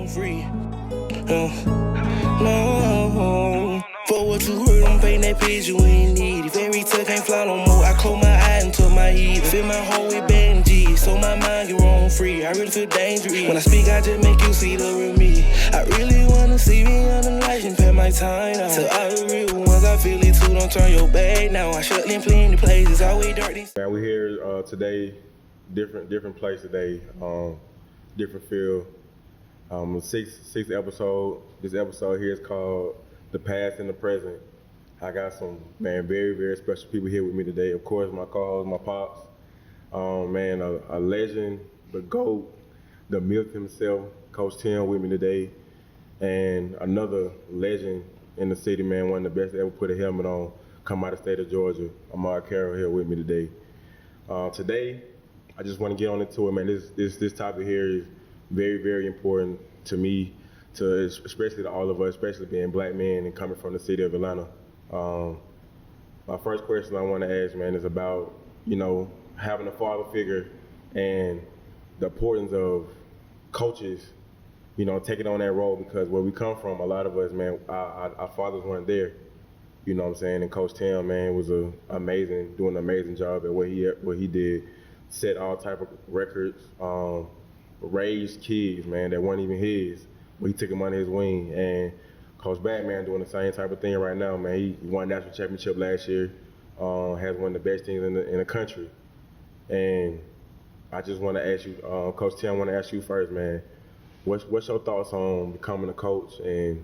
wrong free. No. For what you heard, I'm painting that picture you ain't need it. Fairy tale can't fly no more. I close my eye and tuck my heat. Fill my hole with bad and G, so my mind get wrong free. I really feel dangerous. When I speak, I just make you see the real me. I really wanna see me on the lights and pay my time out. To all the real ones, I feel it too. Don't turn your back now. I shut in plenty places, always dirty. Man, we're here today, different place today, different feel. Sixth episode. This episode here is called The Past and the Present. I got some, man, very, very special people here with me today. Of course, my co-host, my pops. Man, a legend, the GOAT, the MILF himself, Coach Tim with me today. And another legend in the city, man, one of the best to ever put a helmet on, come out of the state of Georgia, Carroll here with me today. Today, I just want to get on into it, man. This topic here is very, very important to me, especially to all of us, especially being black men and coming from the city of Atlanta. My first question I want to ask, man, is about, having a father figure and the importance of coaches, taking on that role, because where we come from, a lot of us, man, our fathers weren't there. You know what I'm saying? And Coach Tim, man, was doing an amazing job at what he did, set all type of records, raised kids, man, that weren't even his, but he took them under his wing. And Coach Batman doing the same type of thing right now, man. He won national championship last year, has one of the best teams in the country. And I just want to ask you, Coach Tim, I want to ask you first, man, what's your thoughts on becoming a coach and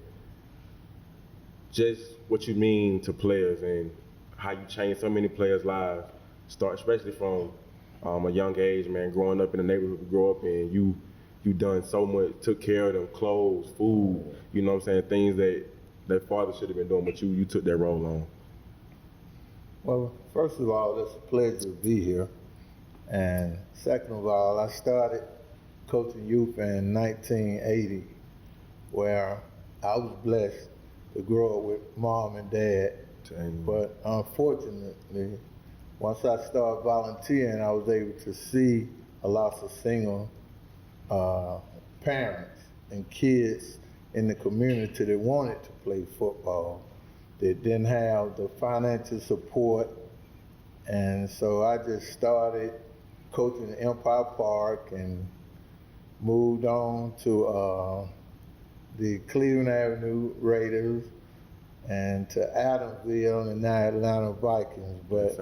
just what you mean to players and how you change so many players' lives, especially from a young age, man, growing up in the neighborhood we grew up in, you done so much, took care of them, clothes, food, you know what I'm saying, things that father should have been doing, but you took that role on. Well, first of all, it's a pleasure to be here. And second of all, I started coaching youth in 1980, where I was blessed to grow up with mom and dad. But unfortunately, once I started volunteering, I was able to see a lot of single parents and kids in the community that wanted to play football, that didn't have the financial support. And so I just started coaching at Empire Park and moved on to the Cleveland Avenue Raiders and to Adamsville and now Atlanta Vikings. But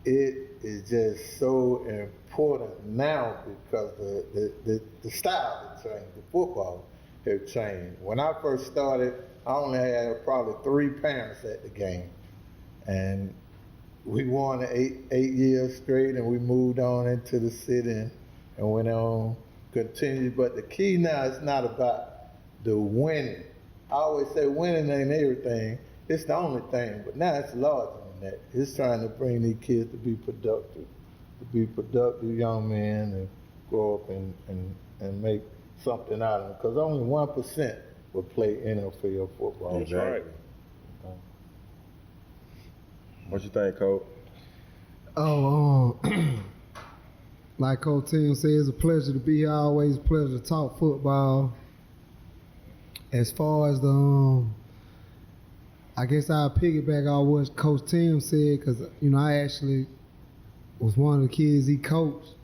it is just so important now because the style has changed, the football has changed. When I first started, I only had probably 3 parents at the game. And we won 8 years straight, and we moved on into the city and went on, continued. But the key now is not about the winning. I always say winning ain't everything. It's the only thing, but now it's larger than that. It's trying to bring these kids to be productive young men and grow up and make something out of them. Because only 1% will play NFL football. That's right. What you think, Coach? Like Coach Tim said, it's a pleasure to be here. Always a pleasure to talk football. As far as I guess I'll piggyback on what Coach Tim said, because, I actually was one of the kids he coached.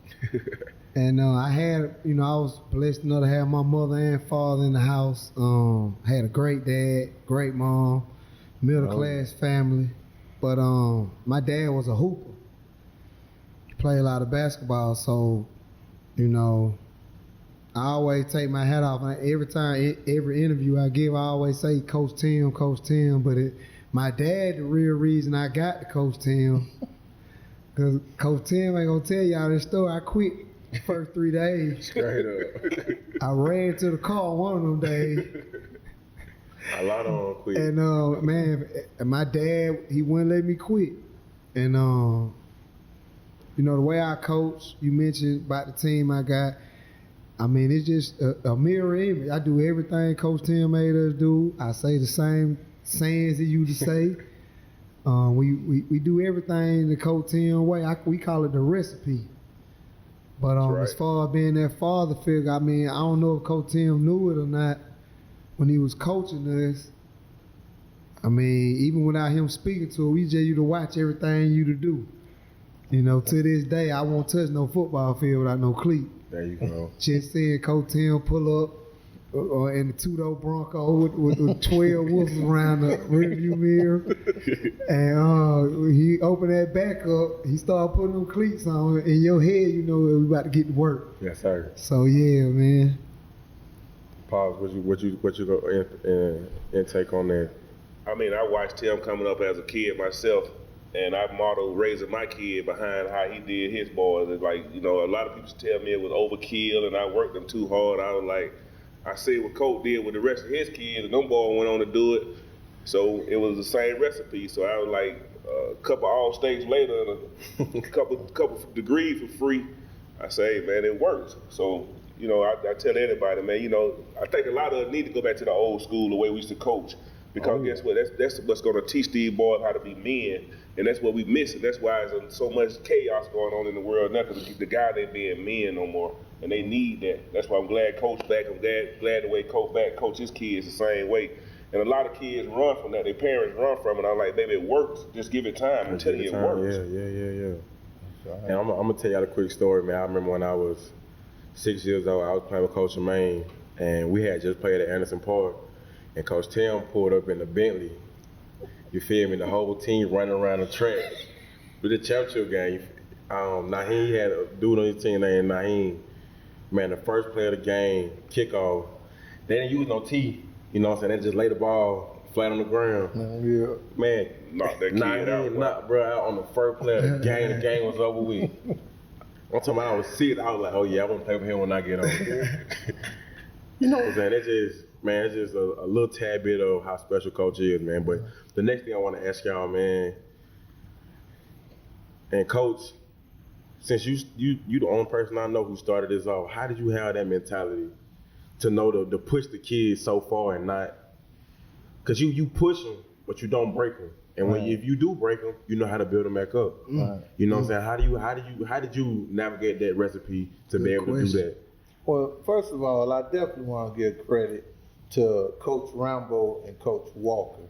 And I had, I was blessed enough to have my mother and father in the house. Had a great dad, great mom, middle-class family. But my dad was a hooper. He played a lot of basketball, so, I always take my hat off. Every interview I give, I always say Coach Tim, but my dad, the real reason I got to Coach Tim, because Coach Tim ain't gonna tell y'all this story. I quit the first 3 days. Straight up. I ran to the car one of them days. A lot of them quit. And man, my dad, he wouldn't let me quit. And the way I coach, you mentioned about the team I got. I mean, it's just a mirror image. I do everything Coach Tim made us do. I say the same sayings he used to say. We do everything the Coach Tim way. We call it the recipe. But right. as far as being that father figure, I mean, I don't know if Coach Tim knew it or not when he was coaching us. I mean, even without him speaking to us, we just you to watch everything you to do. You know, to this day, I won't touch no football field without no cleat. There you go. Just seeing Coach Tim pull up in the two-door Bronco with 12 wolves around the rearview mirror. And he opened that back up. He started putting them cleats on. In your head, you know, we about to get to work. Yes, sir. So, yeah, man. Pause. What you go intake on that? I mean, I watched Tim coming up as a kid myself, and I modeled raising my kid behind how he did his boys. It's like, you know, a lot of people tell me it was overkill and I worked them too hard. I was like, I see what Coach did with the rest of his kids, and them boys went on to do it. So it was the same recipe. So I was like, a couple all states later, and a couple degrees for free. I say, man, it works. So, you know, I tell anybody, man, you know, I think a lot of us need to go back to the old school, the way we used to coach. Because guess what? That's what's going to teach these boys how to be men, and that's what we missing. That's why there's so much chaos going on in the world now, because the guys ain't being men no more, and they need that. That's why I'm glad Coach back. I'm glad the way Coach back coach his kids the same way. And a lot of kids run from that. Their parents run from it. I'm like, baby, it works. Just give it time. I'm telling you, it works. Yeah. And I'm gonna tell y'all a quick story, man. I remember when I was 6 years old, I was playing with Coach Ahmad, and we had just played at Anderson Park. And Coach Tim pulled up in the Bentley. You feel me? The whole team running around the track. With the championship game, Naheem had a dude on his team named Naheem. Man, the first play of the game, kickoff, they didn't use no tee. You know what I'm saying? They just laid the ball flat on the ground. Yeah. Man, Knock that kid out. Knocked bro out on the first play of the game. The game was over with. I'm talking about I was 6. I was like, oh yeah, I want to play with him when I get on. You know what I'm saying? It's just a little tad bit of how special Coach is, man. But the next thing I want to ask y'all, man, and Coach, since you the only person I know who started this off, how did you have that mentality to know to push the kids so far and not, because you push them, but you don't break them. And if you do break them, you know how to build them back up. Right. You know what I'm saying? How did you navigate that recipe to be able to do that? Well, first of all, I definitely want to give credit to Coach Rambo and Coach Walker,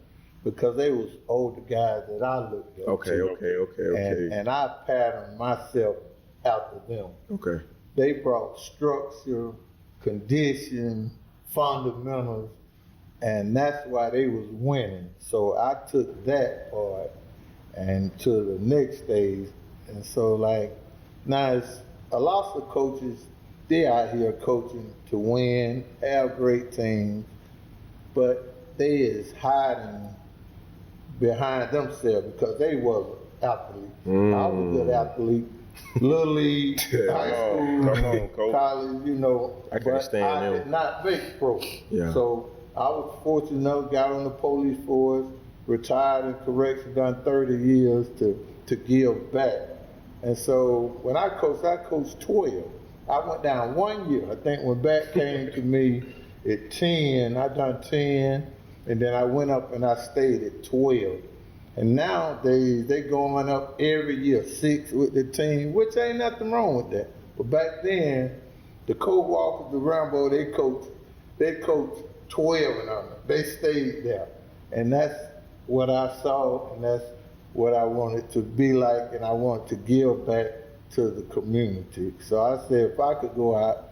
because they was older guys that I looked up to. Okay. And I patterned myself after them. Okay. They brought structure, condition, fundamentals, and that's why they was winning. So I took that part and to the next stage. And so like, now it's a lot of coaches, they out here coaching to win, have great teams, but they is hiding behind themselves because they wasn't athletes. I was a good athlete, little league, high school, Come on, Coach. college, you know, I can't stand I them. did not make pro. Yeah. So I was fortunate enough, got on the police force, retired in correction, done 30 years to give back. And so when I coached 12. I went down 1 year. I think when back came to me at 10, I done 10, and then I went up and I stayed at 12. And nowadays, they going up every year, 6 with the team, which ain't nothing wrong with that. But back then, the co-walkers, the Rambo, they coached 12 and under. They stayed there. And that's what I saw, and that's what I wanted to be like, and I wanted to give back to the community. So I said, if I could go out,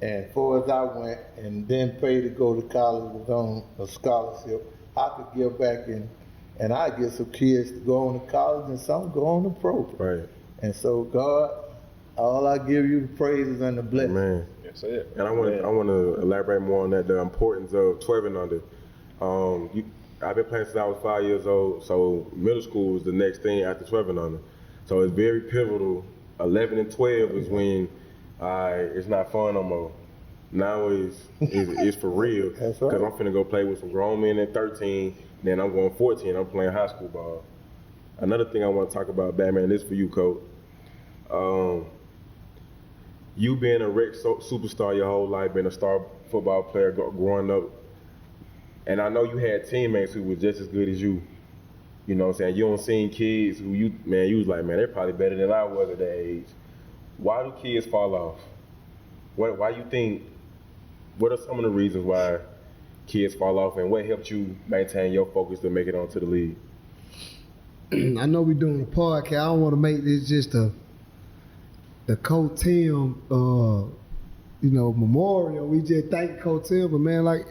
and far as I went, and then pay to go to college with on a scholarship, I could give back and I get some kids to go on to college and some go on to pro. Right. And so God, all I give you the praises and the blessings. Man. That's it. And I want to elaborate more on that, the importance of 12 and under. I've been playing since I was 5 years old, so middle school is the next thing after 12 and under. So it's very pivotal. 11 and 12 is when it's not fun no more. Now it's for real. That's right. Because I'm finna go play with some grown men at 13, then I'm going 14, I'm playing high school ball. Another thing I want to talk about, Batman, this for you, Coach. You being a rec superstar your whole life, being a star football player growing up, and I know you had teammates who were just as good as you. You know what I'm saying? You don't seen kids who you was like, man, they're probably better than I was at that age. Why do kids fall off? Why you think? What are some of the reasons why kids fall off, and what helped you maintain your focus to make it onto the league? I know we're doing a podcast. I don't want to make this just the Coach Tim, memorial. We just thank Coach Tim, but man,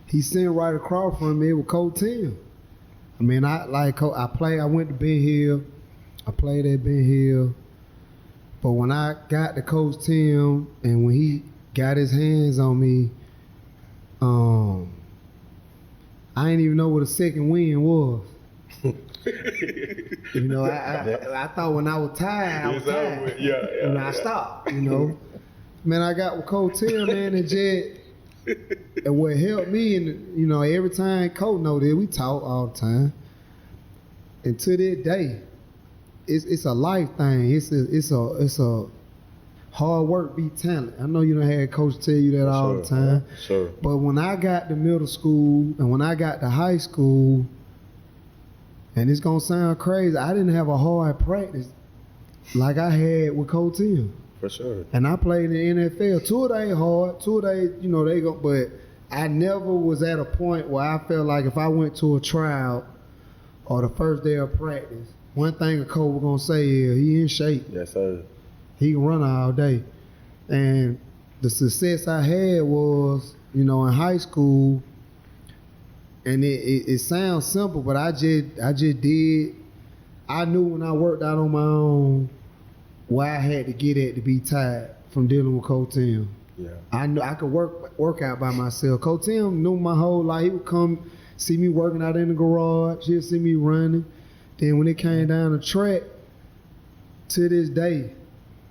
he's sitting right across from me with Coach Tim. I mean, I went to Ben Hill. I played at Ben Hill. But when I got to Coach Tim and when he got his hands on me, I didn't even know what a second win was. I thought when I was tired, I was tired. I stopped, Man, I got with Coach Tim, man, and what helped me, and every time Coach know that we talk all the time. And to this day, it's a life thing. It's a hard work beat talent. I know you done had Coach tell you that all the time. Sure. But when I got to middle school and when I got to high school, and it's gonna sound crazy, I didn't have a hard practice like I had with Coach Tim. For sure. And I played in the NFL. 2 days hard, 2 days, they go. But I never was at a point where I felt like if I went to a trial or the first day of practice, one thing a coach was gonna say is he in shape. Yes, sir. He can run all day. And the success I had was, in high school. And it sounds simple, but I just did. I knew when I worked out on my own where I had to get at to be tired from dealing with Coach Tim. Yeah. I knew I could work out by myself. Coach Tim knew my whole life. He would come see me working out in the garage. He'd see me running. Then when it came down the track, to this day,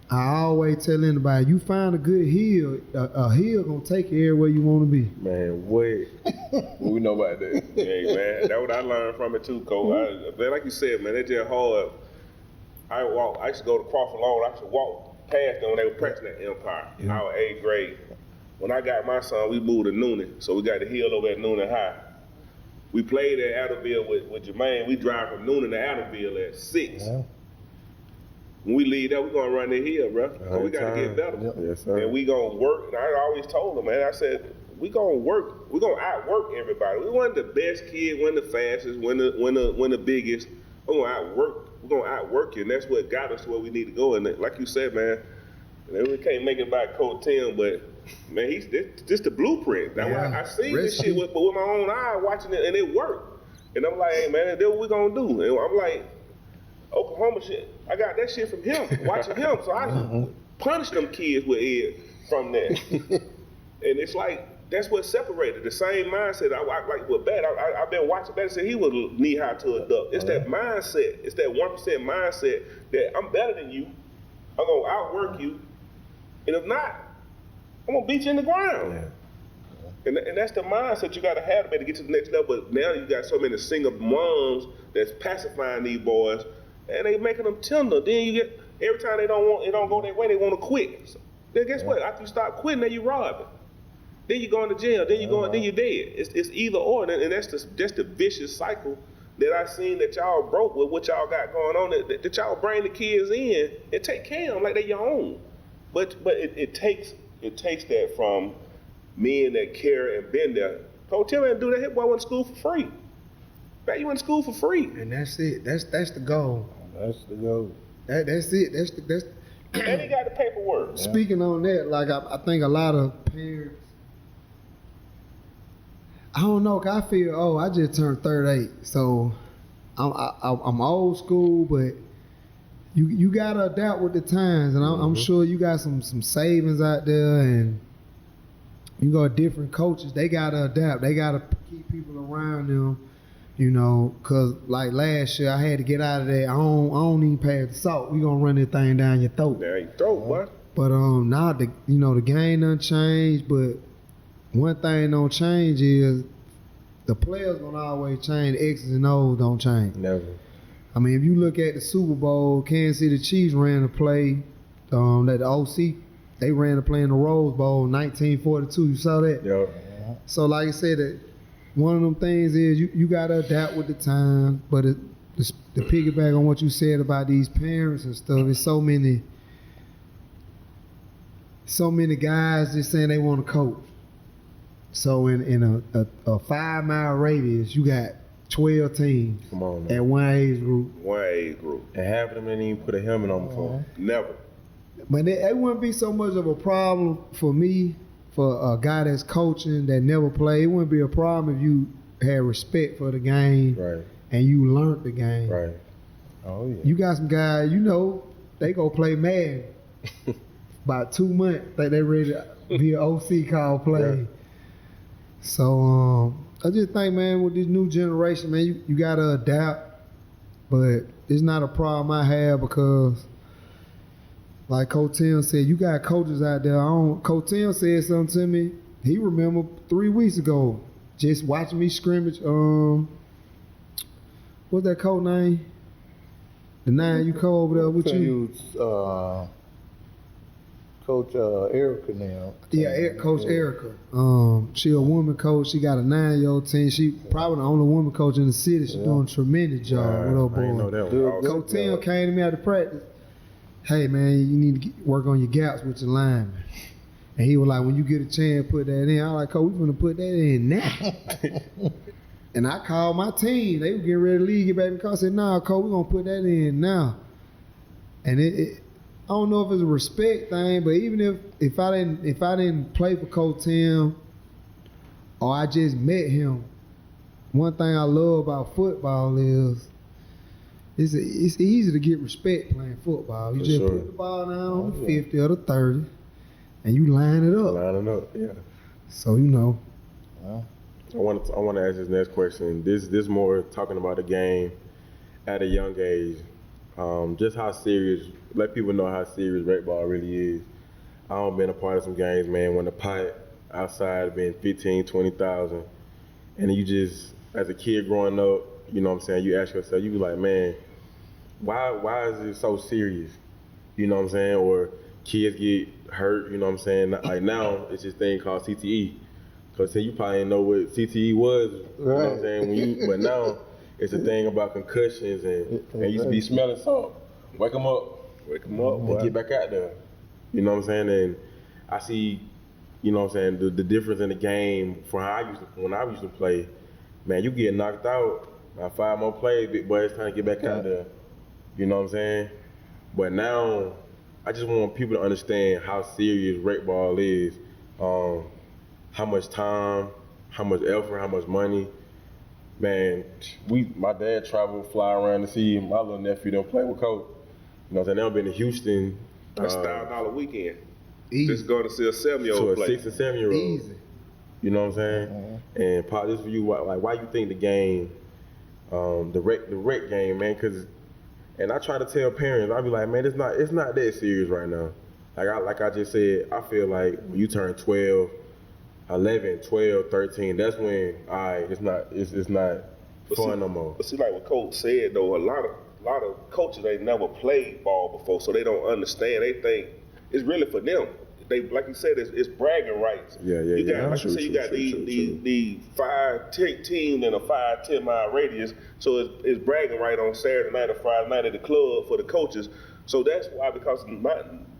I always tell anybody, you find a good hill, a hill gonna take you everywhere you want to be. Man, what we know about that? Hey, man, that's what I learned from it too, Coach. Man, like you said, man, it's just hard. I used to go to Crawford Lawn. I used to walk past them when they were practicing at Empire. Yeah. I was 8th grade. When I got my son, we moved to Noonan, so we got the hill over at Noonan High. We played at Adderville with Jermaine. We drive from Noonan to Adderville at 6. Yeah. When we leave that, we're gonna run the hill, bro. So we gotta get better. Yep. Yes, sir. And we gonna work. And I always told them, man, I said, we gonna work. We gonna outwork everybody. We wasn't the best kid, wasn't the fastest, wasn't the biggest. We're gonna outwork. We're gonna outwork you, and that's what got us to where we need to go. And like you said, man, we can't make it by Coach Tim, but man, this the blueprint. Now I seen this shit with my own eye, watching it, and it worked. And I'm like, hey man, that's what we gonna do. And I'm like, Oklahoma shit. I got that shit from him, watching him. So I punish them kids with Ed from that. And it's like, that's what separated. The same mindset. I like with Bat. I've been watching Bat since he was knee high to a duck. It's that mindset. It's that 1% mindset that I'm better than you. I'm gonna outwork you. And if not, I'm gonna beat you in the ground. Yeah. And that's the mindset you gotta have to get to the next level. But now you got so many single moms that's pacifying these boys, and they making them tender. Then you get every time it don't go their way, they want to quit. So, then guess what? After you start quitting, then you robbing. Then you go into jail. Then you then you're dead. It's either or, and that's the vicious cycle that I seen that y'all broke with what y'all got going on. That y'all bring the kids in and take care of them like they're your own. But it takes that from men that care and been there. Coach Tim didn't do that. His boy went to school for free. Man, you went to school for free. And that's it. That's the goal. That's the goal. That's it. That's. And he got the paperwork. Speaking on that, like I think a lot of parents, I don't know. 'Cause I feel, I just turned 38, so I'm old school, but you gotta adapt with the times, and I'm sure you got some savings out there, and you got different coaches. They gotta adapt. They gotta keep people around them. Cause like last year I had to get out of there. I don't even pass the salt. We gonna run that thing down your throat. Down your throat, boy. But now the game done changed. But one thing don't change is the players gonna always change. The X's and O's don't change. Never. I mean, if you look at the Super Bowl, Kansas City Chiefs ran a play. That the OC, they ran a play in the Rose Bowl in 1942. You saw that? Yeah. So like I said, one of them things is you gotta adapt with the time. But to piggyback on what you said about these parents and stuff, it's so many so many guys just saying they want to coach. So in a 5-mile radius, you got 12 teams. Come on, man. At one age group. One age group. And half of them didn't even put a helmet on before. Never. But it wouldn't be so much of a problem for me, for a guy that's coaching that never played. It wouldn't be a problem if you had respect for the game Right. and you learned the game. Right. Oh yeah. You got some guys, they go play Madden. About 2 months, they ready to be an OC call play. Yeah. So I just think, man, with this new generation, man, you gotta adapt. But it's not a problem I have because, like Coach Tim said, you got coaches out there. Coach Tim said something to me. He remembered 3 weeks ago, just watching me scrimmage. What's that coach name? The 9U coach over there with you? Coach Erica now. Yeah, Coach Erica. She a woman coach. She got a 9-year-old team. She probably the only woman coach in the city. She's doing a tremendous job with her boy. I didn't know that one. Coach Tim came to me after practice. Hey man, you need to work on your gaps with your linemen. And he was like, when you get a chance, put that in. I was like, Coach, we're gonna put that in now. And I called my team. They were getting ready to leave, get back in the car. I said, nah, Coach, we're gonna put that in now. And I don't know if it's a respect thing, but even if I didn't play for Coach Tim or I just met him, one thing I love about football is it's easy to get respect playing football. You just put the ball down on the 50 or the 30 and you line it up. Lining up, yeah. So I want to ask this next question. This more talking about the game at a young age. Just how serious, let people know how serious rec ball really is. I've been a part of some games, man, when the pot outside been 15, 20,000. And you just, as a kid growing up, you know what I'm saying, you ask yourself, you be like, man, why is it so serious? You know what I'm saying? Or kids get hurt, you know what I'm saying? Like now, it's this thing called CTE. Because you probably didn't know what CTE was, you know what I'm saying? But now, it's a thing about concussions and you used to be smelling salt. Wake them up, and get back out there. You know what I'm saying? And I see, you know what I'm saying, the difference in the game from when I used to play. Man, you get knocked out, about 5 more plays, big boy, it's time to get back out there. You know what I'm saying? But now, I just want people to understand how serious rec ball is. How much time, how much effort, how much money. Man, my dad traveled, fly around to see my little nephew them play with Coach. You know what I'm saying? They've been to Houston. That's $1,000 weekend. Easy. Just going to see a 7-year-old play. 6 and 7-year-old. Easy. You know what I'm saying? And Pop, this for you, why you think the game, the rec game, man? And I try to tell parents, I be like, man, it's not that serious right now. Like I just said, I feel like when you turn 12, 11, 12, 13, that's when it's not fun no more. But see, like what Coach said though, a lot of coaches ain't never played ball before, so they don't understand. They think it's really for them. They, like you said, it's bragging rights. Yeah. You got, like you said, you got the 5-10 team in a 5-10 mile radius, so it's bragging right on Saturday night or Friday night at the club for the coaches. So that's why, because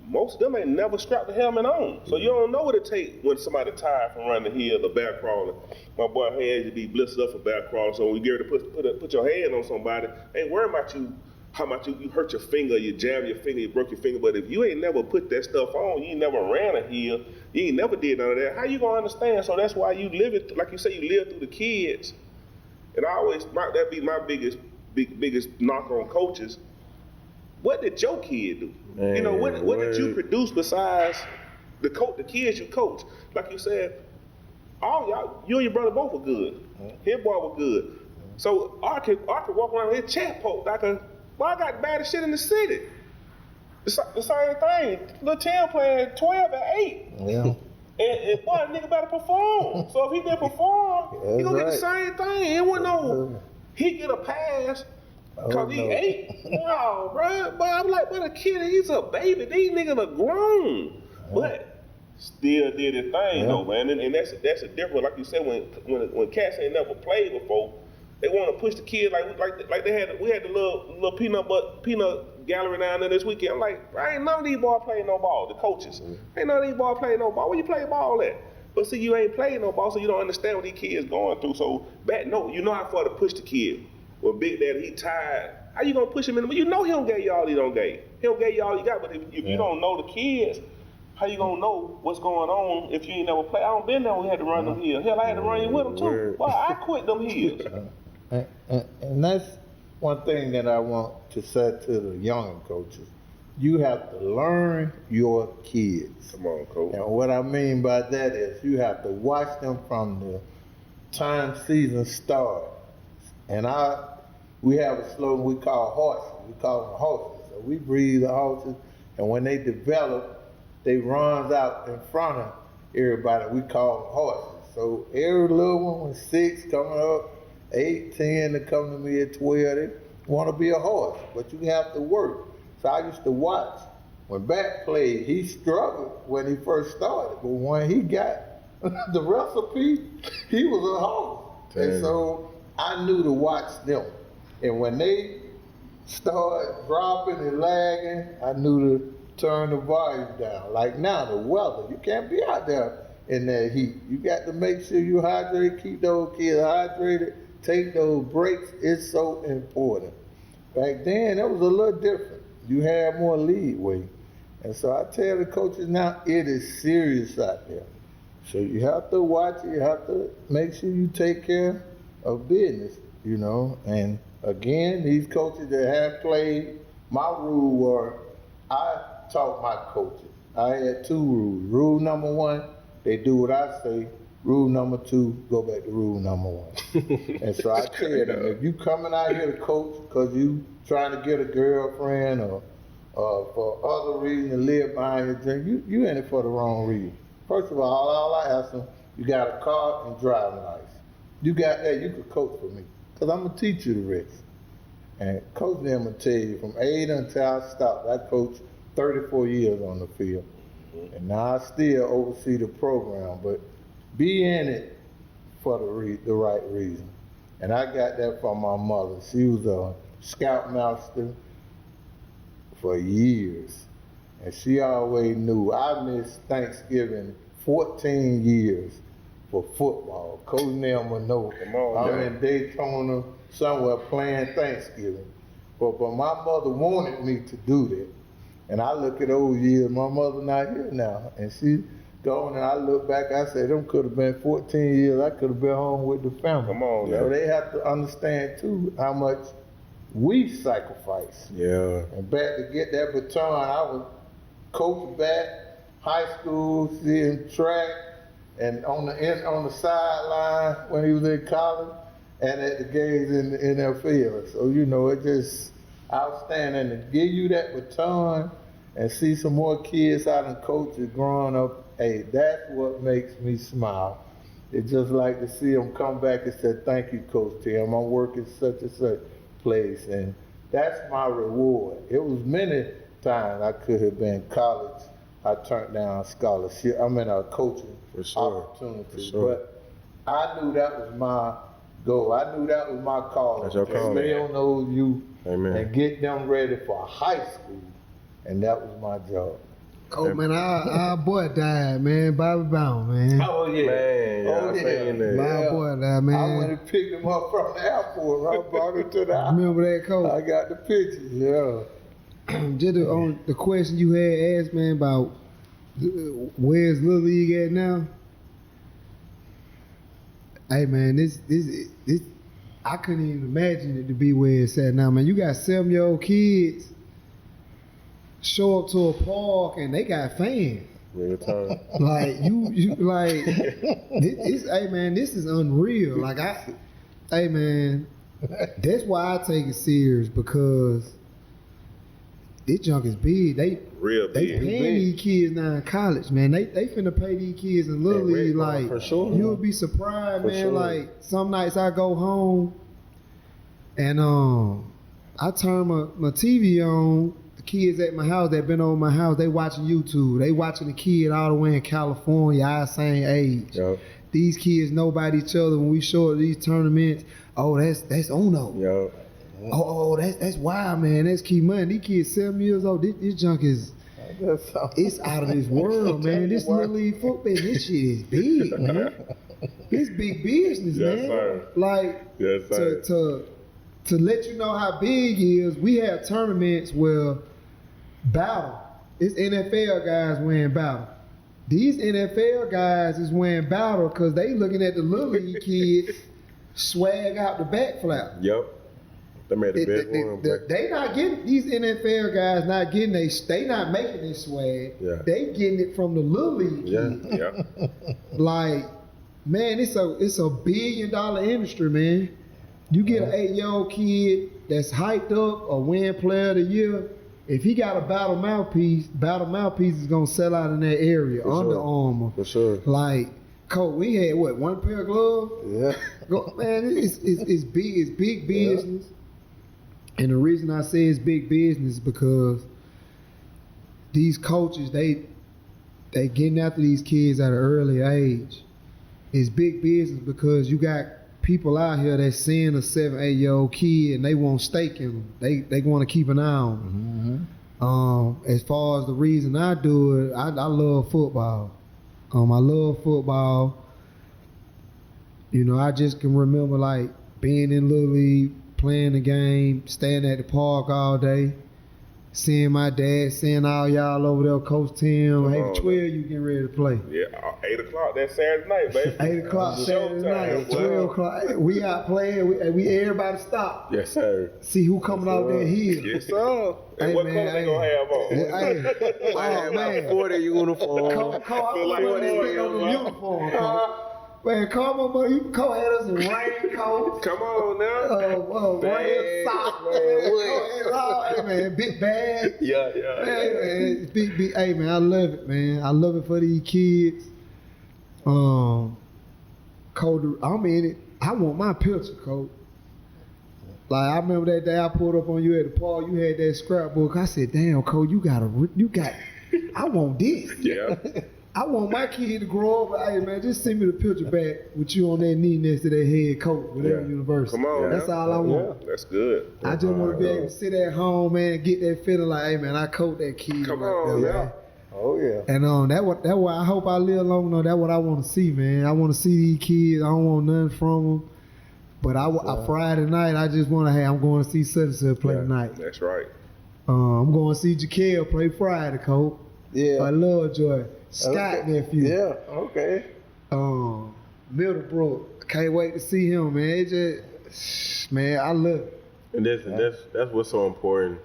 most of them ain't never strapped the helmet on. So you don't know what it takes when somebody tired from running the hill or back crawling. My boy hands to be blistered up for back crawling. So when you get ready to put your hand on somebody, ain't worry about you, how much you hurt your finger, you jab your finger, you broke your finger. But if you ain't never put that stuff on, you ain't never ran a hill, you ain't never did none of that, how you gonna understand? So that's why you live it, like you say, you live through the kids. And that be my biggest knock on coaches. What did your kid do? Man, you know, what did you produce besides the kids you coach? Like you said, all y'all, you and your brother both were good. His boy was good. So I could walk around with his chat poked like I got the baddest shit in the city. The same thing. Little Tim playing 12 and 8. Yeah. And boy, nigga better perform. So if he didn't perform, he gonna get the same thing. It wasn't no, he get a pass. Cause he 8? No, bro. But I'm like, but a kid, he's a baby. These niggas are grown. But still did his thing though, man. And that's a difference. Like you said, when cats ain't never played before, they want to push the kid like we had the little peanut gallery down there this weekend. I'm like, I ain't none of these boys playing no ball. The coaches, ain't none of these boys playing no ball. Where you play ball at? But see, you ain't playing no ball, so you don't understand what these kids going through. So you know how far to push the kid. When Big Daddy, he tired, how you gonna push him in? Well, you know he don't get you all he don't get. He don't get you all you got. But if you don't know the kids, how you gonna know what's going on if you ain't never play? I don't been there when we had to run them hills. Hell, I had to run you with them too. Well, I quit them hills. And that's one thing that I want to say to the younger coaches. You have to learn your kids. Come on, coach. And what I mean by that is you have to watch them from the time season start. And we have a slogan we call horses. We call them horses. So we breed the horses, and when they develop, they runs out in front of everybody. We call them horses. So every little one was 6 coming up, 8, 10 to come to me at 12. They want to be a horse, but you have to work. So I used to watch. When Bat played, he struggled when he first started, but when he got the recipe, he was a horse. And so I knew to watch them. And when they started dropping and lagging, I knew to turn the volume down. Like now, the weather, you can't be out there in that heat. You got to make sure you hydrate, keep those kids hydrated, take those breaks. It's so important. Back then, it was a little different. You had more leeway. And so I tell the coaches now, it is serious out there. So you have to watch it. You have to make sure you take care of business, you know. And again, these coaches that have played, my rule were, I taught my coaches. I had 2 rules. Rule number 1, they do what I say. Rule number 2, go back to rule number 1. And so I tell them, if you coming out here to coach because you trying to get a girlfriend or for other reason to live behind your dream, you in it for the wrong reason. First of all I ask them, you got a car and driving license. You got that, you could coach for me. Because I'm going to teach you the rest. And coach them will tell you, from 8 until I stopped, I coached 34 years on the field. And now I still oversee the program, but be in it for the right reason. And I got that from my mother. She was a scoutmaster for years. And she always knew I missed Thanksgiving 14 years for football. Coach Nell would know. I'm in Daytona somewhere playing Thanksgiving. But my mother wanted me to do that. And I look at those years, my mother not here now. And she gone, and I look back, I say, them could have been 14 years. I could have been home with the family. Come on, so they have to understand, too, how much we sacrifice. Yeah. And back to get that baton, I was coach back, high school, seeing track, and on the sideline when he was in college, and at the games in their field. So, you know, it just outstanding to give you that baton and see some more kids out and coaches growing up. Hey, that's what makes me smile. It's just like to see them come back and say, thank you, Coach Tim. I'm working such and such place. And that's my reward. It was many times I could have been in college. I turned down scholarship. I mean, a coaching opportunity. For sure. But I knew that was my goal. I knew that was my call. That's your call. Stay on those youth and get them ready for high school. And that was my job. Oh man, our boy died, man. Bobby Brown, man. Oh yeah, man. Oh yeah. My boy died, man. I went and picked him up from the airport. I brought him to the house. Remember that, coach? I got the pictures. Yeah. Just on the question you had asked, man, about where's Little League at now? Hey man, this I couldn't even imagine it to be where it's at now, man. You got 7-year-old kids show up to a park and they got fans. Real time. Like you like hey man, this is unreal. Like hey man, that's why I take it serious, because this junk is big. They paying these kids now in college, man. They finna pay these kids in Little League. Like, for sure. You'll be surprised, man. Sure. Like some nights I go home and I turn my TV on. The kids at my house that been over my house, they watching YouTube. They watching the kid all the way in California, our same age. Yep. These kids know about each other. When we show up these tournaments, oh, that's Uno. Yep. Oh, that's wild, man. That's key money. These kids 7 years old. This junk is it's out of this world, man. This little league football, this shit is big, man. It's big business, Yes, man. sir. Like Yes, sir. to let you know how big it is, we have tournaments where battle. It's NFL guys wearing battle. These NFL guys is wearing battle because they looking at the little league kids swag out the back flap. Yep. They made the best one. They not getting these NFL guys not getting they not making this swag. Yeah. They getting it from the little league kids. Yeah. Like, man, it's a $1 billion industry, man. You get an 8-year-old kid that's hyped up, a win player of the year. If he got a battle mouthpiece is gonna sell out in that area. For Under sure. Armour. For sure. Like, Coach, we had what, one pair of gloves? Yeah. Man, it's big business. And the reason I say it's big business is because these coaches, they getting after these kids at an early age. It's big business because you got people out here that seeing a 7, 8-year-old kid and they want stake in them. They want to keep an eye on them. As far as the reason I do it, I love football. I love football. You know, I just can remember like being in Little League, playing the game, staying at the park all day, seeing my dad, seeing all y'all over there, Coach Tim. Hey, 12, you getting ready to play. Yeah, 8 o'clock that Saturday night, baby. 8 o'clock Saturday night, 12 o'clock. We out playing. We everybody stop. Yes, sir. See who coming out that hill. Yes, sir. And Hey, what man, color they gonna have on? Hey, oh man, 40 uniform. Cole, Feel like I want a to warrior, on the man. uniform, Cole. Man, come on, man. You Cole had us in raincoats. Come on now. Red socks, man. Hey, man, big bag. Yeah. Hey, man, big. Hey, man, I love it, man. I love it for these kids. Cole, I'm in it. I want my picture, Cole. Like, I remember that day I pulled up on you at the park. You had that scrapbook. I said, "Damn, Cole, you got. I want this. Yeah. I want my kid to grow up. Hey, man, just send me the picture back with you on that knee next to that head coach with every university. Come on, That's all I want. That's good. I just want to be able to sit at home, man, and get that feeling like, hey, man, I coach that kid. Come right on, there, yeah. man. Oh, yeah. And that what I hope I live long enough. That's what I want to see, man. I want to see these kids. I don't want nothing from them. But Friday night, I just want to. Hey, I'm going to see such and such play tonight. That's right. I'm going to see Jaquel play Friday, coach. Yeah. I love Joy. Scott nephew. Yeah, okay. Middlebrook. Can't wait to see him, man. It just, man, I love it. And that's what's so important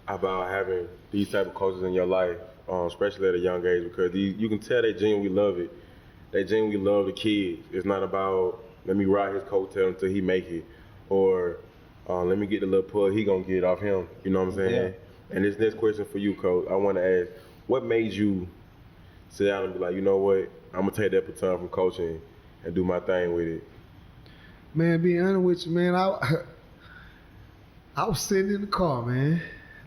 about having these type of coaches in your life, especially at a young age, because you can tell they genuinely love it. They genuinely love the kids. It's not about let me ride his coattail until he make it, or let me get the little pull he gonna get off him. You know what I'm saying? Yeah. And this next question for you, Coach, I want to ask, what made you sit down and be like, you know what, I'm gonna take that baton from coaching and do my thing with it? Man, being honest with you, man, I was sitting in the car, man.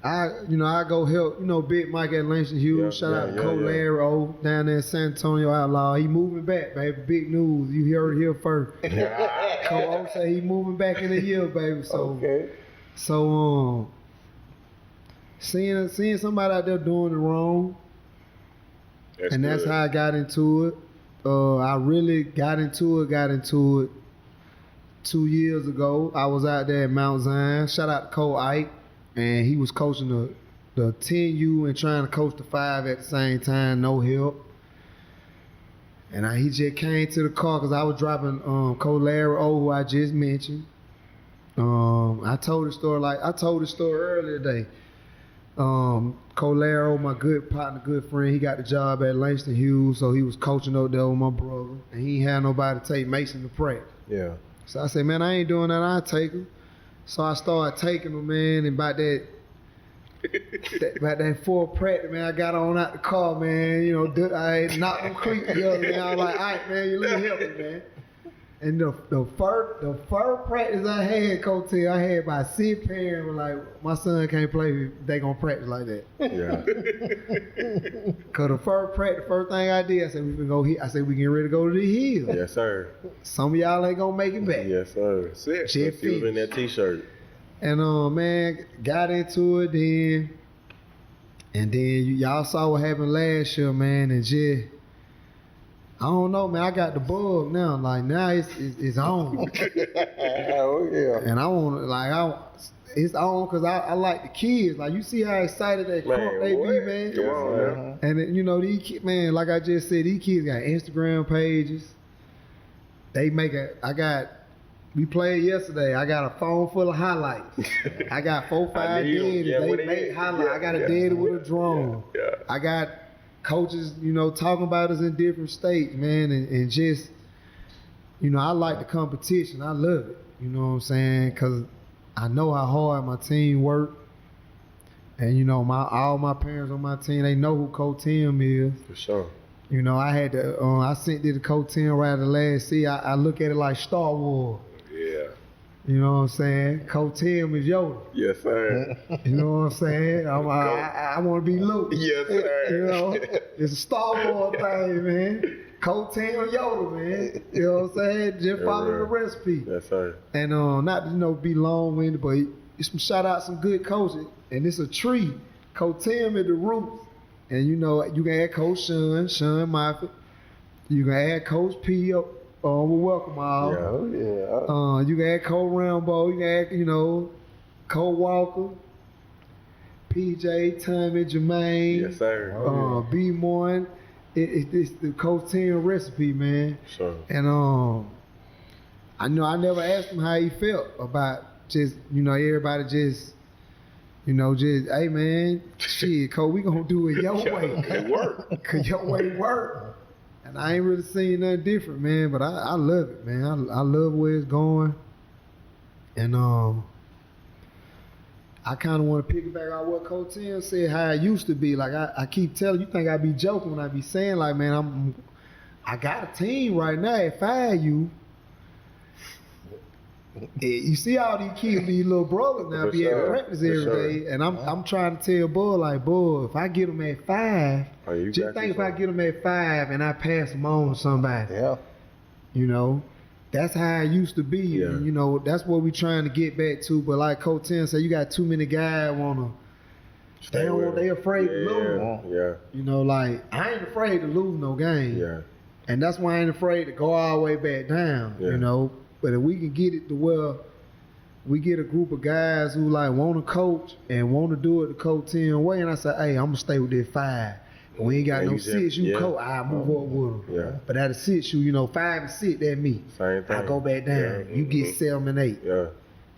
I go help, Big Mike at Langston Hughes. Shout out to Coach Larry O down there in San Antonio Outlaw. He moving back, baby. Big news. You heard it here first. Coach O say he moving back in the year, baby. So, seeing somebody out there doing it wrong, that's how I got into it. I really got into it 2 years ago. I was out there at Mount Zion. Shout out to Cole Ike. And he was coaching the 10U and trying to coach the 5 at the same time, no help. And he just came to the car because I was dropping Coach Larry O, who I just mentioned. I told the story earlier today. Coach Larry O, my good partner, good friend, he got the job at Langston Hughes, so he was coaching up there with my brother. And he ain't had nobody to take Mason to practice. Yeah. So I said, man, I ain't doing that, I'll take him. So I started taking them, man, and about that fourth practice, man, I got on out the car, man. I knocked them cleats together, man. I was like, all right, man, you let me help me, man. And the first practice I had, Coach T, I had by 6 parents were like, my son can't play, they gonna practice like that. Yeah. Cause the first practice, first thing I did, I said we can go here. I said we getting ready to go to the hill. Yes, sir. Some of y'all ain't gonna make it back. Yes, sir. Jeff He was in that T-shirt. And man, got into it then. And then y'all saw what happened last year, man, and just I don't know, man. I got the bug now. Like now it's on. Oh yeah. And I want it's on because I like the kids. Like you see how excited they be, man. Come on, man. And then, you know, these kids, man, like I just said, these kids got Instagram pages. They we played yesterday. I got a phone full of highlights. I got 4-5 daddies. They make highlights. I got a daddy with a drone. Yeah. I got coaches, you know, talking about us in different states, man, and just, you know, I like the competition. I love it. You know what I'm saying? Because I know how hard my team work. And, you know, all my parents on my team, they know who Coach Tim is. For sure. You know, I had to, I sent it to Coach Tim right at the last season. I look at it like Star Wars. Yeah. You know what I'm saying? Coach Tim is Yoda. Yes, sir. You know what I'm saying? I want to be Luke. Yes, sir. You know, it's a Star Wars thing, man. Coach Tim Yoda, man. You know what I'm saying? Just follow the recipe. Yes, sir. And not to, you know, be long-winded, but it's shout out some good coaches. And it's a tree. Coach Tim at the roots. And you know, you can add Coach Sean Moffitt. You can add Coach P. We welcome all. Yeah. Oh yeah. You can add Cole Rambo. You can add, you know, Cole Walker, PJ, Tommy, Jermaine. Yes, sir. B. Moore. It's the Coach Tim recipe, man. Sure. And I know I never asked him how he felt about just, you know, everybody just, you know, just, hey man, shit, Cole, we gonna do it your way. It worked. Cause your way work. And I ain't really seen nothing different, man, but I love it, man. I love where it's going. And I kind of want to piggyback on what Coach Tim said, how it used to be. Like I keep telling you, think I be joking when I be saying, like, man, I got a team right now at 5U. You see all these kids, these little brothers now be at practice every day, and I'm trying to tell Bull, like, Bull, if I get them at 5, just think if I get them at 5 and I pass them on to somebody. Yeah. You know, that's how it used to be. Yeah. And, you know, that's what we trying to get back to. But like Coach Tim said, you got too many guys they afraid to lose. Yeah. You know, like, I ain't afraid to lose no game. Yeah. And that's why I ain't afraid to go all the way back down, Yeah. you know. But if we can get it to where we get a group of guys who like want to coach and want to do it the Coach Tim way, and I say, hey, I'm gonna stay with that 5. And we ain't got no 6U coach. I move up with them. Yeah. But at a 6U, you know, 5 and 6, that me. Same thing. I go back down. Yeah. You get 7 and 8. Yeah.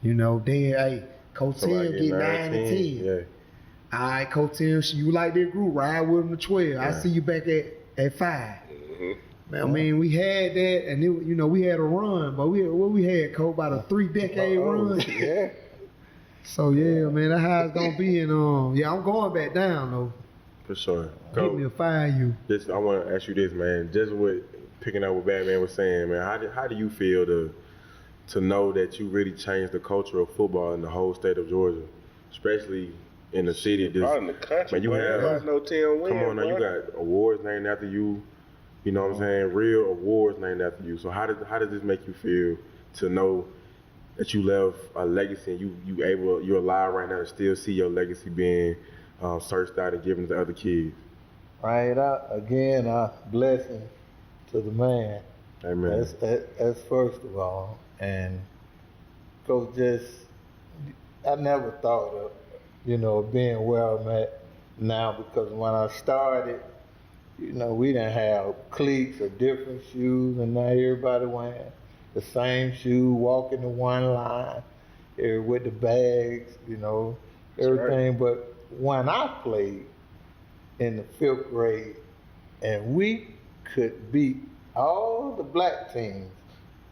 You know, then hey, Coach Tim Somebody get 9 and 10. Yeah. All right, Coach Tim, you like that group? Ride with them to 12. I see you back at 5. Man, I mean, we had that, and it, you know, we had a run, but we had, Cole, about a 3-decade run. Yeah. So yeah, man, that's how it's gonna be. And yeah, I'm going back down though. For sure. Hit me a 5U. Just, I want to ask you this, man. Just with picking up what Batman was saying, man. How do you feel to know that you really changed the culture of football in the whole state of Georgia, especially in the city? Out in the country, man, you man. have, There's no Tim Wynn. come on now, you got awards named after you. You know what I'm saying? Real awards named after you. So how does this make you feel to know that you left a legacy and you're alive right now to still see your legacy being searched out and given to other kids? Right out again, a blessing to the man. Amen. That's first of all. And Coach, I never thought of, you know, being where I'm at now, because when I started, you know, we didn't have cliques or different shoes, and now everybody wearing the same shoe, walking in one line, with the bags, you know, everything. Right. But when I played in the 5th grade, and we could beat all the black teams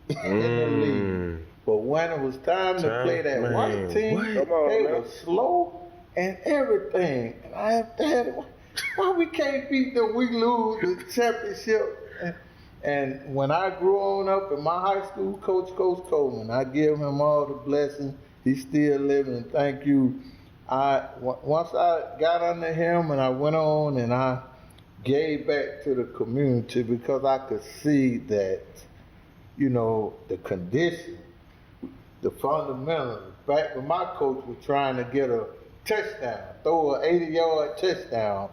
in the league, but when it was time to play that white team, they were slow and everything. And I have to have it. Why we can't beat them? We lose the championship. And when I grew on up in my high school, Coach Coleman, I give him all the blessings. He's still living, and thank you. Once I got under him and I went on and I gave back to the community, because I could see that, you know, the condition the fundamentals. Back when my coach was trying to get a touchdown, throw an 80-yard touchdown,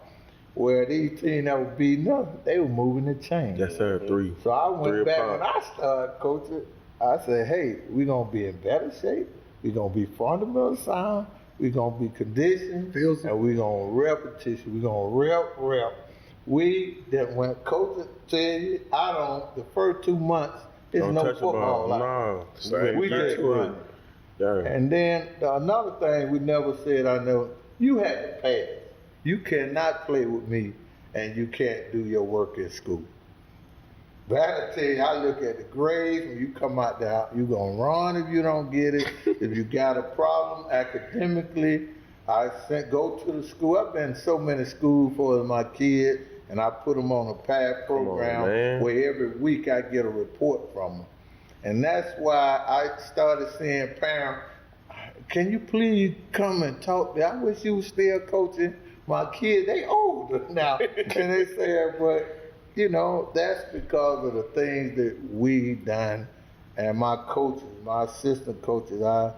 where these teams that were beating up, they were moving the chain. Yes, sir. 3. So I went back o'clock. when I started coaching. I said, hey, we're going to be in better shape. We're going to be fundamental sound. We're going to be conditioned. And we're going to repetition. We're going to rep. When coaches tell you, the first 2 months, there's Don't no touch the football. ball. No. We just run. Yeah. And then another thing we never said, you have to pass. You cannot play with me and you can't do your work at school. But I tell you, I look at the grades, when you come out there, you're going to run if you don't get it. If you got a problem academically, go to the school. I've been in so many schools for my kids, and I put them on a PATH program where every week I get a report from them. And that's why I started saying, parents, can you please come and talk to me? I wish you were still coaching my kids. They older now. And they say, but that's because of the things that we done. And my coaches, my assistant coaches, I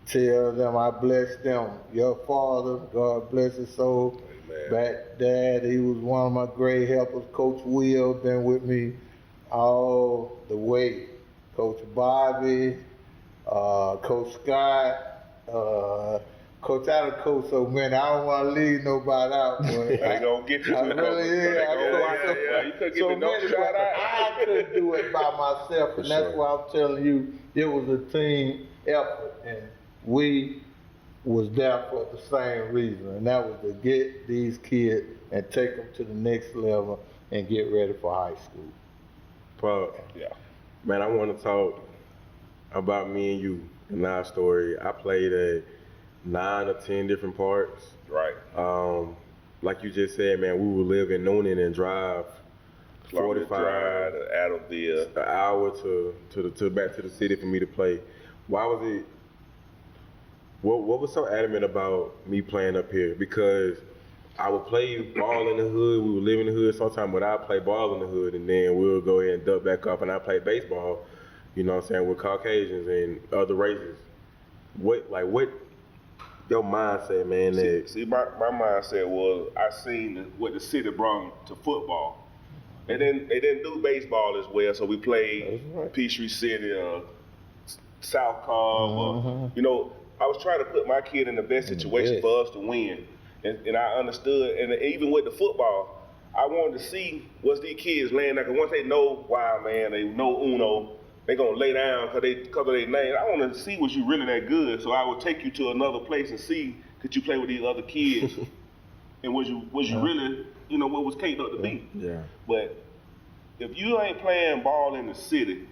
tell them, I bless them. Your father, God bless his soul. Amen. Back dad, he was one of my great helpers. Coach Will been with me all the way. Coach Bobby, Coach Scott, Coach, I done coached so many, I don't want to leave nobody out. But I ain't gonna get you. I really is. You couldn't give me no many, shout out. I couldn't do it by myself, and that's why I'm telling you, it was a team effort, and we was there for the same reason, and that was to get these kids and take them to the next level and get ready for high school. Pop, Yeah. man, I want to talk about me and you and our story. I played at 9 or 10 different parts. Right. Like you just said, man, we would live in Noonan and drive 45 drive to Adamville. an hour to back to the city for me to play. Why was it? What was so adamant about me playing up here? Because I would play ball in the hood. We would live in the hood sometime, but I'd play ball in the hood, and then we'll go ahead and duck back up, and I play baseball. You know what I'm saying, with Caucasians and other races. What your mindset, man? See, my mindset was I seen what the city brought to football. They didn't do baseball as well, so we played Peachtree City or South Cobb. I was trying to put my kid in the best situation for us to win. And I understood, and even with the football, I wanted to see what's these kids laying there. Because once they know, wow, man, they know Uno, they gonna lay down because of their name. I want to see was you really that good. So I would take you to another place and see could you play with these other kids, and was you really, what was capable to be. Yeah. But if you ain't playing ball in the city,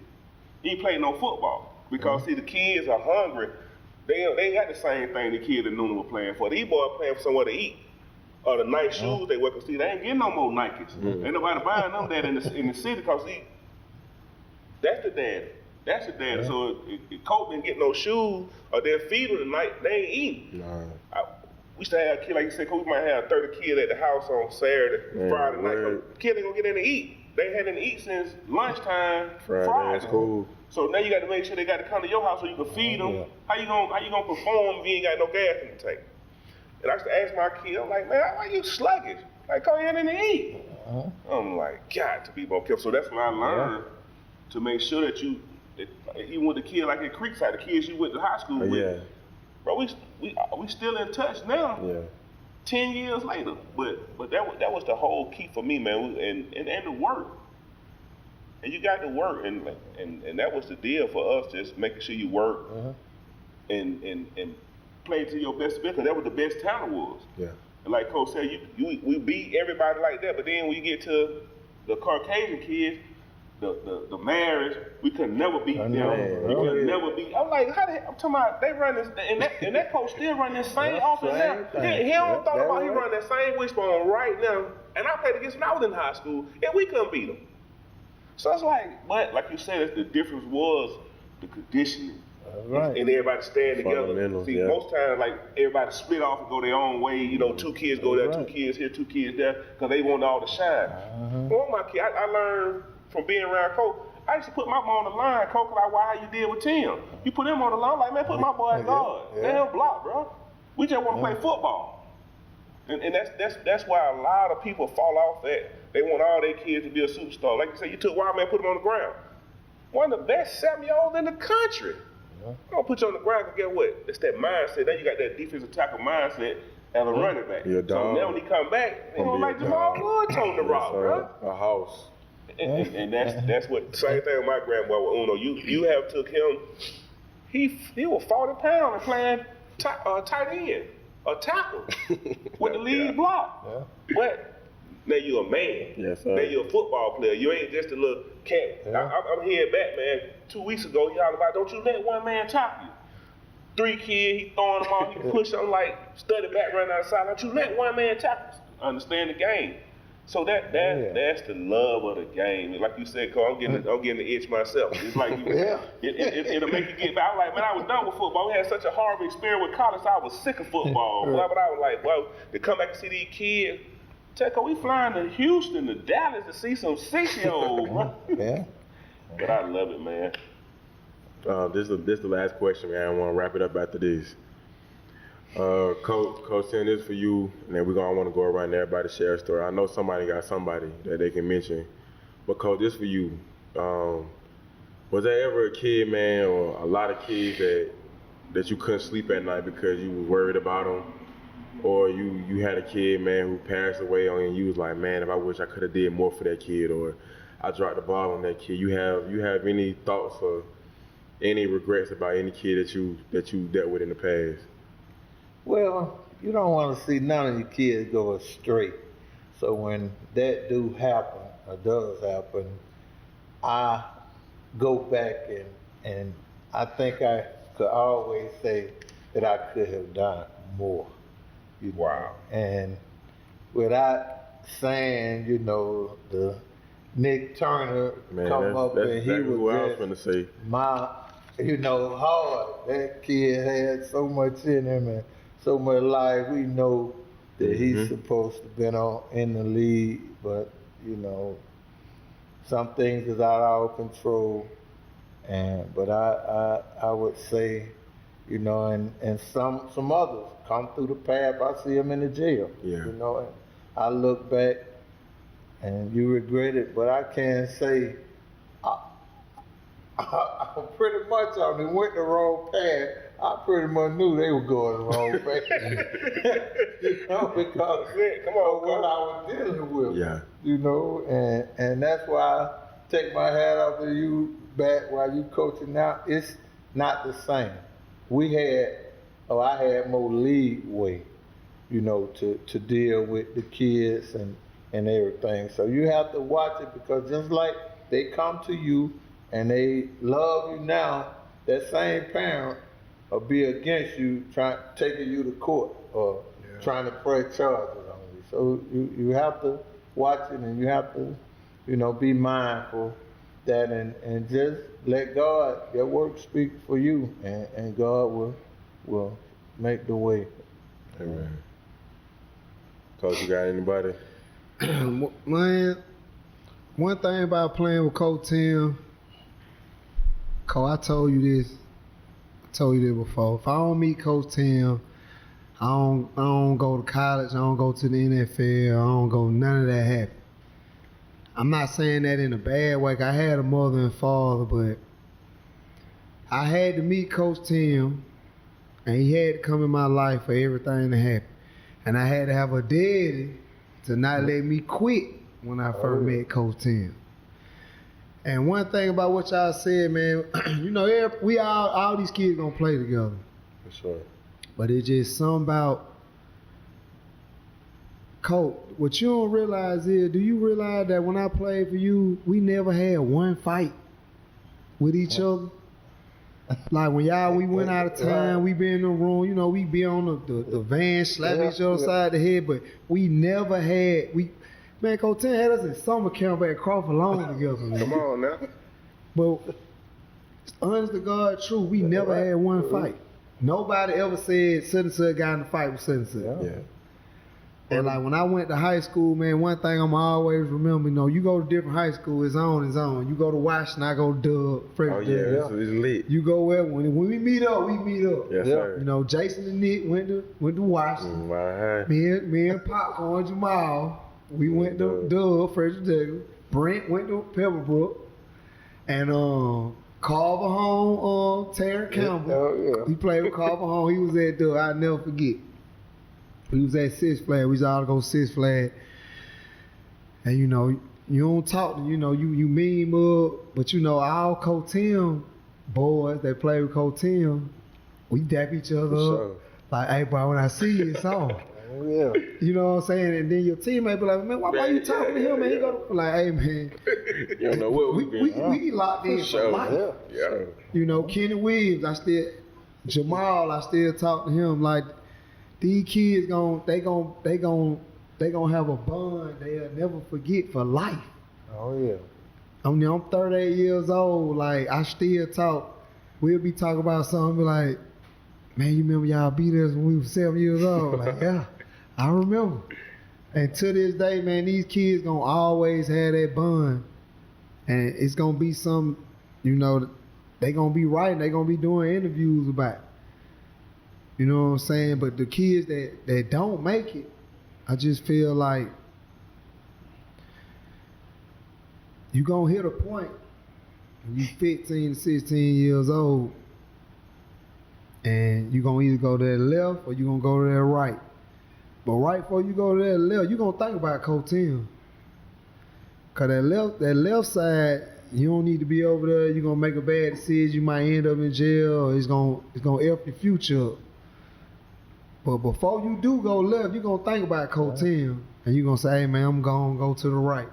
you ain't playing no football. Because see, the kids are hungry. They ain't got the same thing the kids in Noonan were playing for. These boys playing for somewhere to eat. Or the nice shoes they wear. Cause see, they ain't getting no more Nikes. Ain't nobody buying them that in the city. Cause see, that's the daddy. That's the daddy. Yeah. So if Coach didn't get no shoes or their feet of the night, they ain't eating. Nah. We used to have a kid, like you said, Coach, we might have 30 kids at the house on Saturday, Friday night. Kids ain't gonna get in to eat. They hadn't eaten since lunchtime Friday. That's cool. So now you got to make sure they got to come to your house so you can feed them. Yeah. How you gonna perform if you ain't got no gas in the tank? And I used to ask my kid, I'm like, man, why you sluggish? Like, come in and eat. I'm like, God, to be more careful. So that's when I learned to make sure that even with the kid like at Creekside, the kids you went to high school with, bro, we still in touch now. Yeah. 10 years later, but that was the whole key for me, man, and the work. And you got to work, and that was the deal for us, just making sure you work and play to your best ability, because that was the best talent was. Yeah. And like Coach said, we beat everybody like that, but then when you get to the Caucasian kids, the marriage, we could never beat them. We could never beat. I'm like, I'm talking about they run this, and that coach still run this same offense now. He don't talk about he run that same wishbone right now. And I played against him when I was in high school, and we couldn't beat him. So it's like, but like you said, the difference was the conditioning. And everybody staying together. See, most times, like, everybody split off and go their own way. 2 kids go there, 2 kids here, 2 kids there, because they want all to shine. Well, my kid, I learned from being around Coach, I used to put my boy on the line, Coach, like how you did with Tim. You put him on the line, like, man, put my boy at guard. Let him block, bro. We just want to play football. And that's why a lot of people fall off that. They want all their kids to be a superstar. Like you said, you took Wild Man, put him on the ground. One of the best 7-year-olds in the country. I'm gonna put you on the ground and get what? It's that mindset. Then you got that defensive tackle mindset as a running back. So now when he come back, they don't like Jamal Wood told the rock, bro. A house. And that's what same thing with my grandboy with Uno. You have took him. He was 40 pounds and playing tight end, a tackle with the lead block. But now you a man. Yes, sir. Now you a football player. You ain't just a little cat. I'm hearing back, man. 2 weeks ago, y'all about don't you let one man chop you. 3 kids, he throwing them off, he push them like study back running outside. Don't you let one man chop you. Understand the game. So that's the love of the game. And like you said, Cole, I'm getting the itch myself. It's like it'll make you get back. I was like, man, I was done with football. We had such a horrible experience with college. I was sick of football. But I was like, well, to come back and see these kids. Teco, we flying to Houston, to Dallas to see some 6-year-olds, bro. Yeah. But I love it, man. This is the last question, man. I want to wrap it up after this. Coach, Tim, this for you, and then we're gonna want to go around and everybody share a story. I know somebody got somebody that they can mention, but Coach, this for you. Was there ever a kid, man, or a lot of kids that you couldn't sleep at night because you were worried about them, or you had a kid, man, who passed away on you, and you was like, man, if I wish I could have did more for that kid, or I dropped the ball on that kid. You have any thoughts or any regrets about any kid that you dealt with in the past? Well, you don't want to see none of your kids go astray. So when that do happen, or does happen, I go back and I think I could always say that I could have done more. Wow. And without saying, the Nick Turner come up and he was just my, hard. That kid had so much in him and so much life. We know that he's supposed to been in the league, but some things is out of our control. But I would say, and some others come through the path. I see them in the jail. Yeah. And I look back and you regret it, but I can't say I pretty much only went the wrong path. I pretty much knew they were going the wrong path. Because Come on, what I was dealing with. Yeah. And that's why I take my hat off to you back while you coaching now. It's not the same. I had more leeway, to deal with the kids and everything. So you have to watch it, because just like they come to you and they love you now, that same parent will be against you, taking you to court or trying to press charges on you. So you have to watch it, and you have to, be mindful that and just let God, your work speak for you, and God will make the way. Amen. Coach, you got anybody? Man, one thing about playing with Coach Tim, Coach, I told you this before. If I don't meet Coach Tim, I don't go to college, I don't go to the NFL, I don't go, none of that happen. I'm not saying that in a bad way. I had a mother and father, but I had to meet Coach Tim, and he had to come in my life for everything to happen. And I had to have a daddy to not let me quit when I first met Coach Tim. And one thing about what y'all said, man, we all these kids gonna play together. For sure. But it's just something about, Coach, what you don't realize is, do you realize that when I played for you, we never had one fight with each other? Like when we went out of town, we be in the room, we be on the van slapping each other side the head, but we never had, man, Coach Tim had us in summer camp at Crawford Lawn together, man. Come on now. But honest to God, true, we never had one fight. Nobody ever said such and such got in a fight with such and such. Yeah. And like when I went to high school, man, one thing I'm always remember, you go to different high school, it's on. You go to Washington, I go to Dub, Frederick. Oh yeah, it's lit. You go where when we meet up, we meet up. Yes, sir. Jason and Nick went to Washington. Right. Me and Popcorn Jamal, we went to Dub, Frederick. Brent went to Pebblebrook, and Carver home, Terry Campbell. Oh yeah. He played with Carver home. He was at Dub. I'll never forget. We was at Six Flags. We was all go Six Flags. And you don't talk to, you meme up, but all Coach Tim boys that play with Coach Tim, we dap each other up. Sure. Like, hey bro, when I see you, it's on. Oh yeah. You know what I'm saying? And then your teammate be like, man, why you talking to him, man? He go like, hey man. You don't know what we been. We locked in for life. Yeah. Kenny Williams, Jamal, I still talk to him like, these kids they gonna have a bond they'll never forget for life. Oh yeah. I'm 38 years old. Like I still talk. We'll be talking about something. Be like, man, you remember y'all beat us when we were 7 years old? Like, yeah, I remember. And to this day, man, these kids gonna always have that bond, and it's gonna be some, they gonna be writing. They gonna be doing interviews about it. You know what I'm saying? But the kids that don't make it, I just feel like you gonna hit a point when you 15 to 16 years old, and you gonna either go to that left or you gonna go to that right. But right before you go to that left, you gonna think about Coach Tim. Cause that left side, you don't need to be over there. You're gonna make a bad decision. You might end up in jail. Or it's gonna F your future up. But before you do go left, you're going to think about Coach Tim. And you're going to say, hey, man, I'm going to go to the right.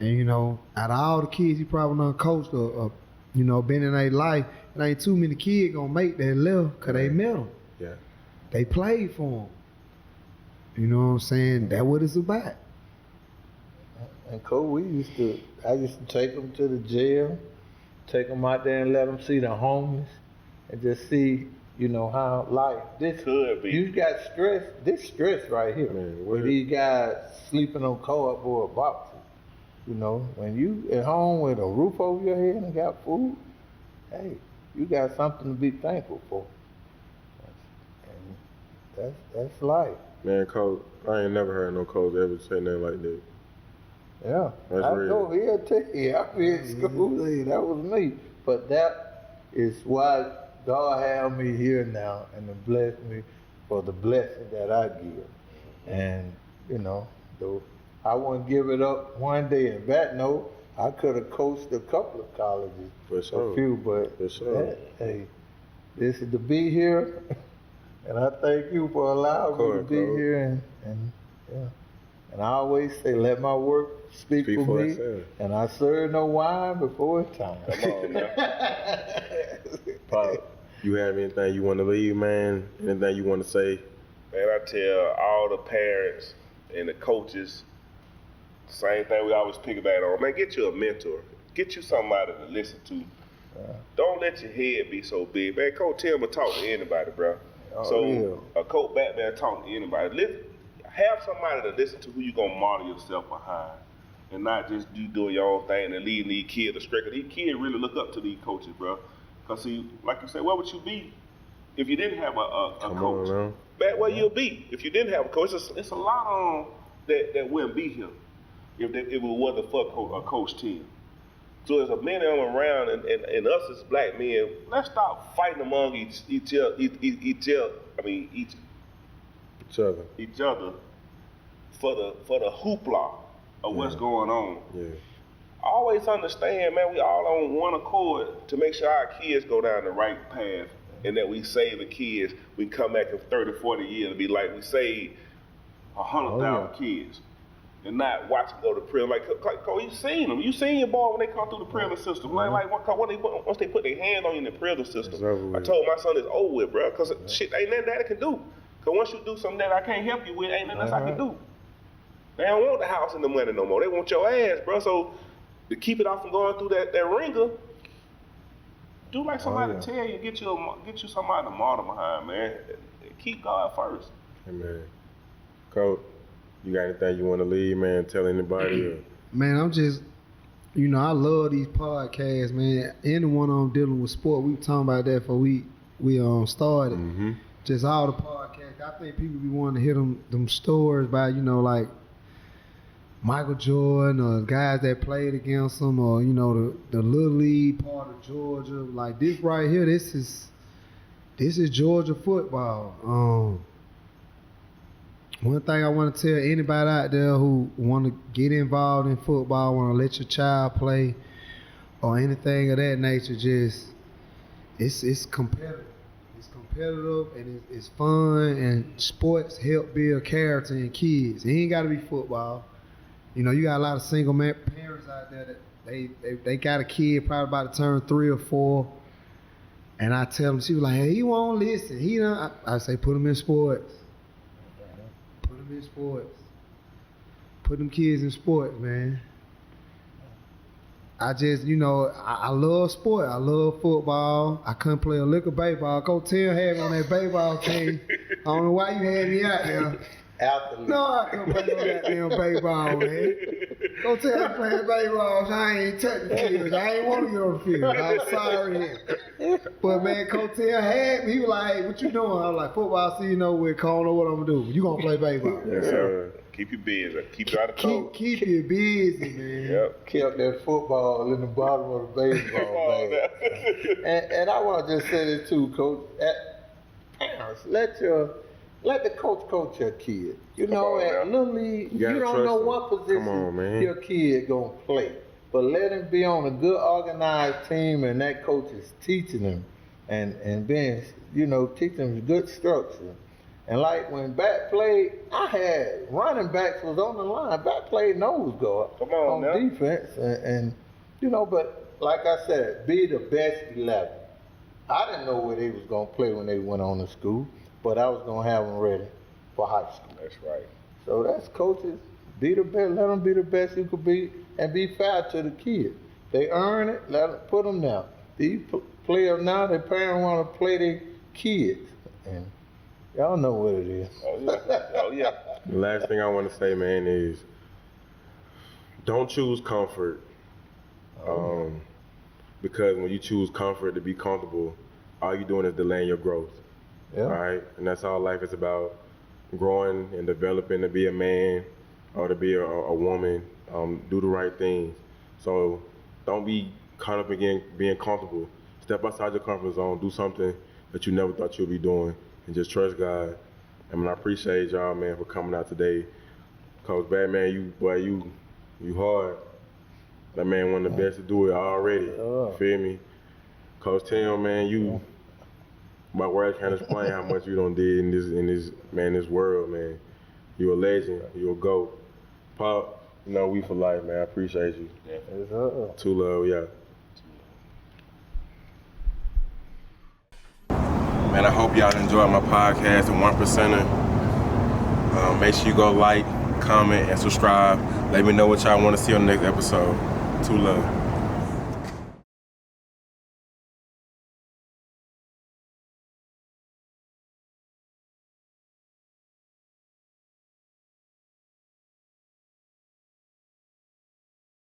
And, out of all the kids you probably done coached or been in their life, it ain't too many kids going to make that left because they met them. Yeah. They played for them. You know what I'm saying? That's what it's about. And Coach, I used to take them to the jail, take them out there and let them see the homeless and just see, how life, this Could be. You got stress, this stress right here. Man, where these guys sleeping on cardboard boxes. When you at home with a roof over your head and got food, hey, you got something to be thankful for. And that's life. Man, Coach, I ain't never heard no coach ever say nothing like that. Yeah, That's I real. know he'll tell you. I be in school, that was me. But that is why God had me here now and to bless me for the blessing that I give. And, though I wouldn't give it up one day. In that note, I could have coached a couple of colleges, For sure. a few, but For sure. hey, this is to be here. And I thank you for allowing me to be here. And yeah. And I always say, let my work speak for me. itself. And I serve no wine before it's time. Come on now. Pop, you have anything you want to leave, man? Anything you want to say? Man, I tell all the parents and the coaches, same thing we always pick about on. Man, get you a mentor. Get you somebody to listen to. Don't let your head be so big. Man, Coach Tim will talk to anybody, bro. A Coach Batman talk to anybody. Have somebody to listen to who you gonna model yourself behind, and not just you doing your own thing and leading these kids astray. Cause these kids really look up to these coaches, bro. Cause see, like you said, where would you be if you didn't have a coach? Back where you'll be if you didn't have a coach. It's a lot on that wouldn't be here if it wasn't for a Coach Tim. So there's a many of them around, and us as black men, let's stop fighting among each other for the hoopla of what's going on. Yeah. Always understand, man, we all on one accord to make sure our kids go down the right path and that we save the kids. We come back in 30, 40 years and be like, we saved 100,000 kids and not watch them go to prison. Like, you seen them. You seen your boy when they come through the prison system. Once they put their hand on you in the prison system, I told my son it's over with, bro, because shit ain't nothing that I can do. Because once you do something that I can't help you with, ain't nothing else I can do. They don't want the house and the money no more. They want your ass, bro. So to keep it off from going through that ringer, do like somebody tell you, get you somebody to model behind, man. Keep God first. Amen. Coach, you got anything you want to leave, man? Tell anybody? Or? Man, I'm just, I love these podcasts, man. Any one of them dealing with sport. We were talking about that before we started. Mm-hmm. Just all the podcasts. I think people be wanting to hear them stories about, like Michael Jordan or guys that played against him, or the little league part of Georgia. Like this right here, this is Georgia football. One thing I want to tell anybody out there who want to get involved in football, want to let your child play, or anything of that nature, just it's competitive. It's competitive and it's fun, and sports help build character in kids. It ain't got to be football. You got a lot of single parents out there that they got a kid probably about to turn 3 or 4, and I tell them, she was like, hey, he won't listen. I say, put him in sports. Put him in sports. Put them kids in sports, man. I just, I love sport. I love football. I couldn't play a lick of baseball. Coach Tim had me on that baseball team. I don't know why you had me out there. No, I couldn't play no goddamn baseball, man. Coach Tim playing baseball, so I ain't touching the field. I ain't want to get on the field. I'm sorry. But, man, Coach Tim had me. He was like, hey, what you doing? I was like, football season over with. I don't know what I'm going to do. You going to play baseball. Yes, sir. Keep you busy. Keep you out of cold. Keep you busy, man. Yep. Kept that football in the bottom of the baseball bag. And I want to just say this too, Coach. Parents, let the coach your kid. At Little League, you don't know what position your kid gonna play. But let him be on a good organized team, and that coach is teaching him and being, teaching him good structure. And like when back played, I had running backs was on the line. Back played nose guard on defense, and but like I said, be the best 11. I didn't know where they was gonna play when they went on to school, but I was gonna have them ready for high school. That's right. So that's coaches. Be the best. Let them be the best you could be, and be fair to the kids. They earn it. Let them put them down. These players now, their parents want to play their kids, and y'all know what it is. Oh yeah. The last thing I want to say, man, is don't choose comfort. Because when you choose comfort to be comfortable, all you're doing is delaying your growth. Yeah. Right? And that's all life is about. Growing and developing to be a man or to be a woman, do the right things. So don't be caught up in being comfortable. Step outside your comfort zone, do something that you never thought you'd be doing, and just trust God. I appreciate y'all, man, for coming out today. Coach Batman, you hard. That man one of the best to do it already. Feel me? Coach Tim, man, my words can't explain how much you done did in this world, man. You a legend. You a GOAT. Pop, we for life, man. I appreciate you. Yeah. True love, yeah. Man, I hope y'all enjoyed my podcast, The 1%er. Make sure you go like, comment, and subscribe. Let me know what y'all want to see on the next episode. True love.